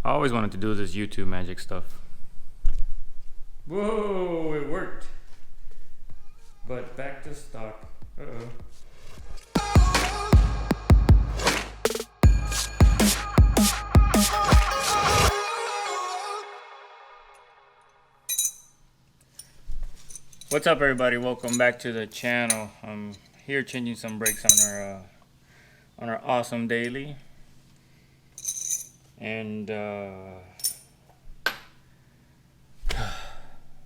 I always wanted to do this YouTube magic stuff. Whoa, it worked. But back to stock. Uh-oh. What's up, everybody? Welcome back to the channel. I'm here changing some brakes on our awesome daily. And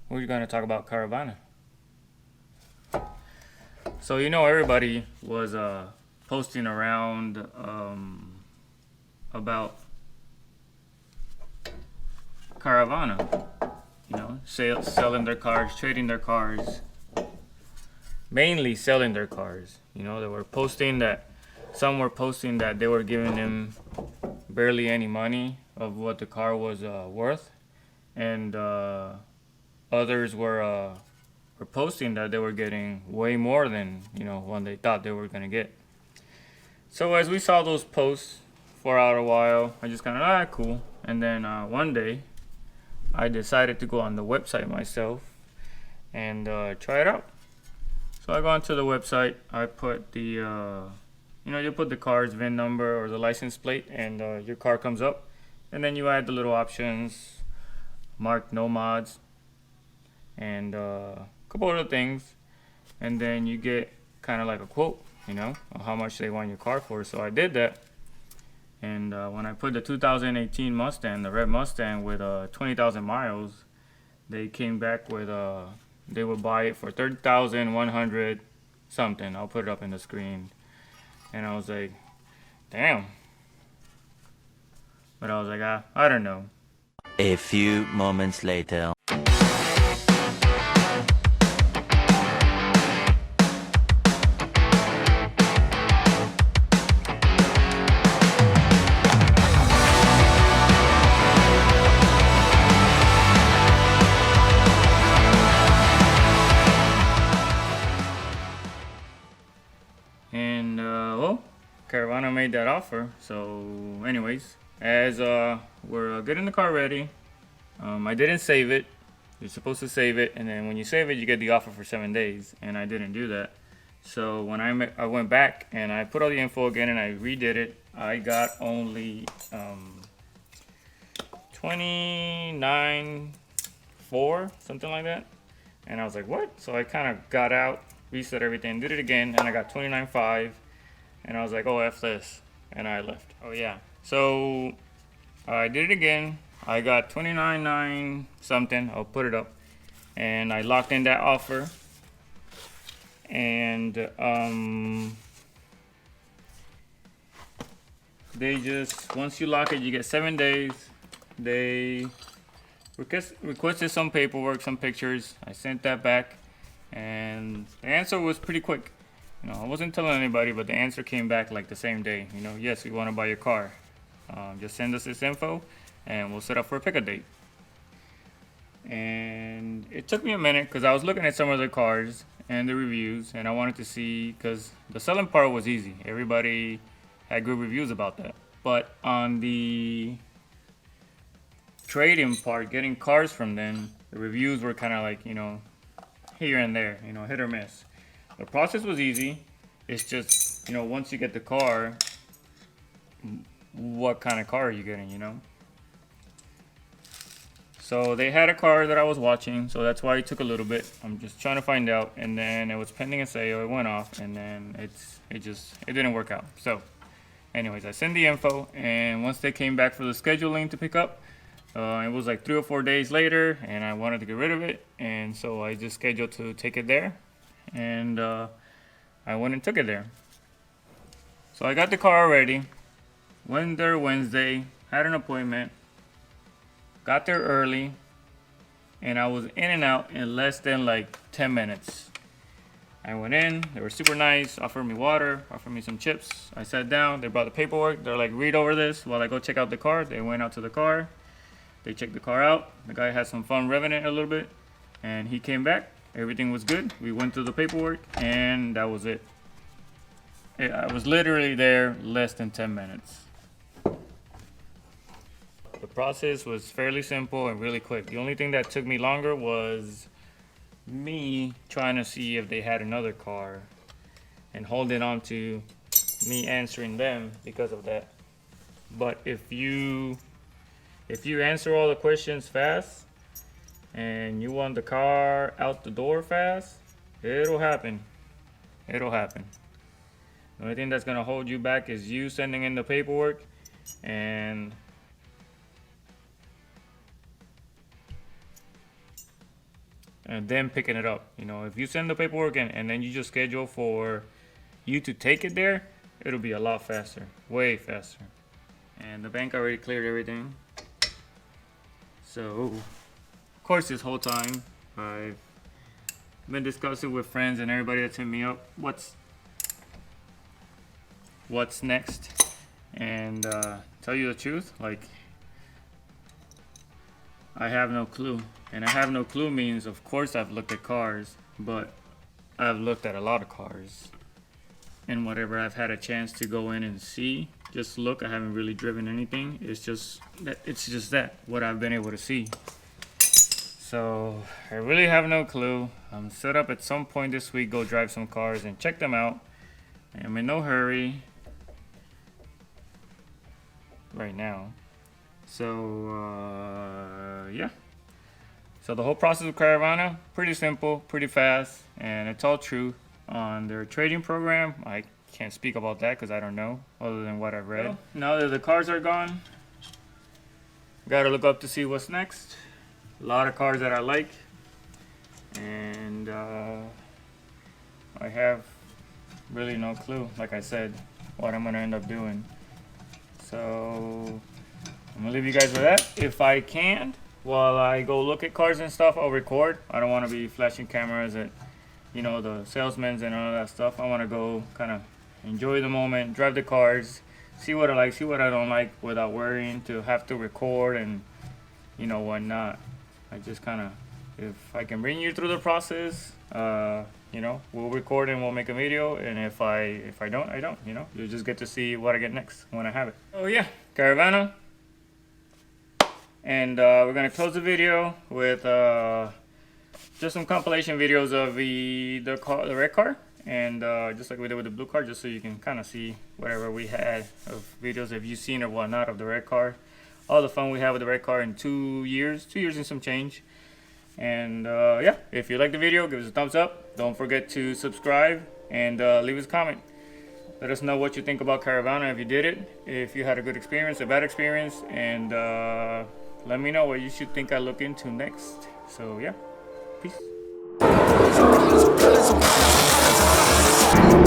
we're gonna talk about Carvana. So everybody was posting around about Carvana. Selling their cars, trading their cars, mainly selling their cars. They were posting that some were posting that they were giving them barely any money of what the car was worth, and others were posting that they were getting way more than what they thought they were gonna get. So as we saw those posts for a while, I just kind of cool. And then one day I decided to go on the website myself and try it out. So I go onto the website. I put the you put the car's VIN number or the license plate, and your car comes up, and then you add the little options marked no mods and a couple other things, and then you get kind of like a quote of how much they want your car for. So I did that. And when I put the 2018 Mustang, the Red Mustang with 20,000 miles, they came back with they would buy it for 30,100 something. I'll put it up in the screen. And I was like, damn. But I was like, I don't know. A few moments later. Carvana made that offer. So anyways, as we're getting the car ready, I didn't save it. You're supposed to save it, and then when you save it, you get the offer for 7 days, and I didn't do that. So when I went back and I put all the info again and I redid it, I got only 29.4, something like that. And I was like, what? So I kind of got out, reset everything, did it again, and I got 29.5. And I was like, oh, F this. And I left. Oh, yeah. So I did it again. I got 29.9 something. I'll put it up. And I locked in that offer. And they just, once you lock it, you get 7 days. They requested some paperwork, some pictures. I sent that back. And the answer was pretty quick. I wasn't telling anybody, but the answer came back like the same day. Yes, we want to buy your car. Just send us this info, and we'll set up for a pickup date. And it took me a minute because I was looking at some of the cars and the reviews, and I wanted to see, because the selling part was easy. Everybody had good reviews about that. But on the trading part, getting cars from them, the reviews were kind of like, here and there, hit or miss. The process was easy. It's just, once you get the car, what kind of car are you getting, So they had a car that I was watching, so that's why it took a little bit. I'm just trying to find out, and then it was pending a sale. It went off, and then it didn't work out. So anyways, I sent the info, and once they came back for the scheduling to pick up, it was like 3 or 4 days later, and I wanted to get rid of it, and so I just scheduled to take it there. And I went and took it there. So I got the car already. Went there Wednesday, had an appointment, got there early, and I was in and out in less than like 10 minutes. I went in, they were super nice, offered me water, offered me some chips. I sat down, they brought the paperwork. They're like, read over this while I go check out the car. They went out to the car, they checked the car out. The guy had some fun revving it a little bit, and he came back. Everything was good. We went through the paperwork, and that was it. I was literally there less than 10 minutes. The process was fairly simple and really quick. The only thing that took me longer was me trying to see if they had another car and holding on to me answering them because of that. But if you answer all the questions fast and you want the car out the door fast, it'll happen. It'll happen. The only thing that's gonna hold you back is you sending in the paperwork and then picking it up. You know, if you send the paperwork and then you just schedule for you to take it there, it'll be a lot faster, way faster. And the bank already cleared everything. So, of course, this whole time I've been discussing with friends and everybody that's hit me up what's next. And tell you the truth, like, I have no clue. And I have no clue means, of course, I've looked at cars, but I've looked at a lot of cars. And whatever I've had a chance to go in and see, just look. I haven't really driven anything. It's just that what I've been able to see. So I really have no clue. I'm set up at some point this week, go drive some cars and check them out. I'm in no hurry right now. So yeah. So the whole process of Carvana, pretty simple, pretty fast, and it's all true. On their trading program, I can't speak about that because I don't know, other than what I've read. Well, now that the cars are gone, gotta look up to see what's next. A lot of cars that I like, and I have really no clue, like I said, what I'm gonna end up doing. So I'm gonna leave you guys with that. If I can, while I go look at cars and stuff, I'll record. I don't want to be flashing cameras at, you know, the salesmen and all that stuff. I want to go kind of enjoy the moment, drive the cars, see what I like, see what I don't like, without worrying to have to record and, you know, whatnot. I just kind of, if I can bring you through the process, you know, we'll record and we'll make a video. And if I don't, I don't. You know, you'll just get to see what I get next when I have it. Oh yeah, Carvana. And we're gonna close the video with just some compilation videos of the red car, and just like we did with the blue car, just so you can kind of see whatever we had of videos, if you've seen or whatnot, of the red car, all the fun we had with the red car in 2 years and some change. And yeah, if you like the video, give us a thumbs up. Don't forget to subscribe and leave us a comment. Let us know what you think about Carvana, if you did it, if you had a good experience, a bad experience, and let me know what you should think I look into next. So yeah, peace. I feel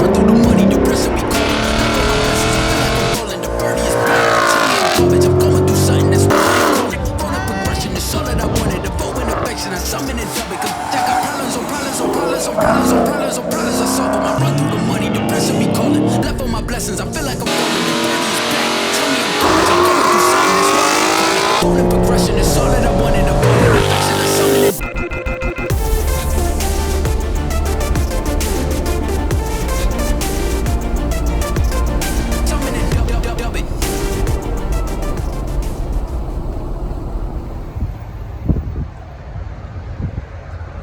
like I'm falling, the 30 is back. Tell me I'm going through something that's wrong. Golden progression is all that I wanted. A golden affection, I summon it. Summon it, dub it.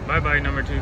Bye bye, number 2.